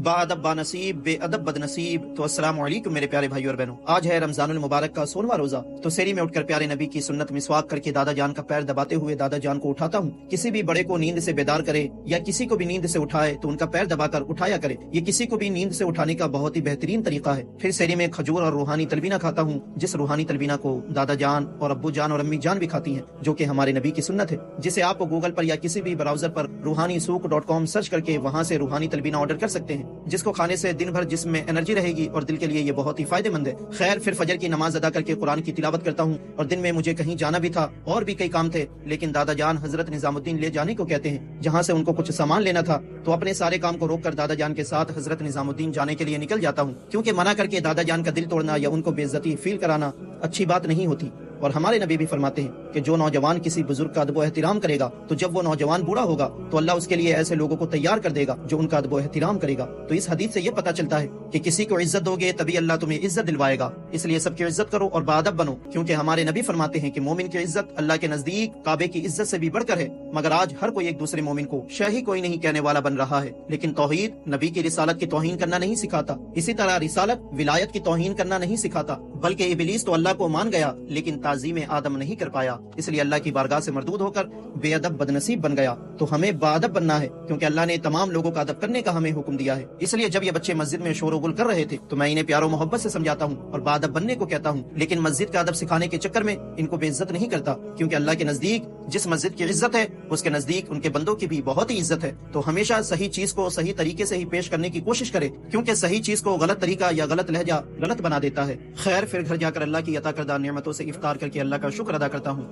बाअदब बानसीब बेअदब बदनसीब। तो अस्सलाम वालेकुम मेरे प्यारे भाई और बहनों, आज है रमजानुल मुबारक का 16वां रोजा। तो सेरी में उठकर प्यारे नबी की सुन्नत मिसवाक करके दादा जान का पैर दबाते हुए दादा जान को उठाता हूँ। किसी भी बड़े को नींद से बेदार करे या किसी को भी नींद से उठाए तो उनका पैर दबाकर उठाया करे। ये किसी को भी नींद से उठाने का बहुत ही बेहतरीन तरीका है। फिर सेरी में खजूर और रूहानी तलबीना खाता हूँ, जिस रूहानी तलबीना को दादा जान और अब्बू जान और अम्मी जान भी खाती हैं, जो कि हमारे नबी की सुन्नत है, जिसे आप गूगल पर या किसी भी ब्राउजर पर रूहानीसूक.com सर्च करके वहाँ से रूहानी तलबीना ऑर्डर कर सकते हैं, जिसको खाने से दिन भर जिस्म में एनर्जी रहेगी और दिल के लिए ये बहुत ही फायदेमंद है। खैर, फिर फजर की नमाज अदा करके कुरान की तिलावत करता हूँ और दिन में मुझे कहीं जाना भी था और भी कई काम थे, लेकिन दादा जान हजरत निजामुद्दीन ले जाने को कहते हैं, जहाँ से उनको कुछ सामान लेना था। तो अपने सारे काम को रोक कर दादा जान के साथ हजरत निजामुद्दीन जाने के लिए निकल जाता हूँ, क्योंकि मना करके दादा जान का दिल तोड़ना या उनको बेइज्जती फील कराना अच्छी बात नहीं होती। और हमारे नबी भी फरमाते हैं कि जो नौजवान किसी बुजुर्ग का अदब व एहतिराम करेगा तो जब वो नौजवान बूढ़ा होगा तो अल्लाह उसके लिए ऐसे लोगों को तैयार कर देगा जो उनका अदब व एहतिराम करेगा। तो इस हदीस से ये पता चलता है कि किसी को इज्जत दोगे तभी अल्लाह तुम्हें इज्जत दिलवाएगा। इसलिए सबकी इज्जत करो और बाअदब बनो, क्योंकि हमारे नबी फरमाते हैं कि मोमिन की इज्जत अल्लाह के नजदीक काबे की इज्जत से भी बढ़कर है। मगर आज हर कोई एक दूसरे मोमिन को शाही कोई नहीं कहने वाला बन रहा है, लेकिन तौहीद नबी की रिसालत की तौहीन करना नहीं सिखाता। इसी तरह रिसालत विलायत की तौहीन करना नहीं सिखाता, बल्कि इबलीस तो अल्लाह को मान गया लेकिन ताज़ीम आदम नहीं कर पाया, इसलिए अल्लाह की बारगाह से मरदूद होकर बेअदब बदनसीब बन गया। तो हमें बाअदब बनना है, क्योंकि अल्लाह ने तमाम लोगों का अदब करने का हमें हुक्म दिया है। इसलिए जब ये बच्चे मस्जिद में शोर गुल कर रहे थे तो मैं इन्हें प्यारो मोहब्बत से समझाता हूँ और बाअदब बनने को कहता हूँ, लेकिन मस्जिद का अदब सिखाने के चक्कर में इनको बेइज्जत नहीं करता, क्योंकि अल्लाह के नजदीक जिस मस्जिद की इज्जत है उसके नजदीक उनके बंदों की भी बहुत ही इज्जत है। तो हमेशा सही चीज को सही तरीके से ही पेश करने की कोशिश करे, क्योंकि सही चीज को गलत तरीका या गलत लहजा गलत बना देता है। खैर, फिर घर जाकर अल्लाह की अता करदा नेमतों से इफ्तार करके अल्लाह का शुक्र अदा करता हूँ।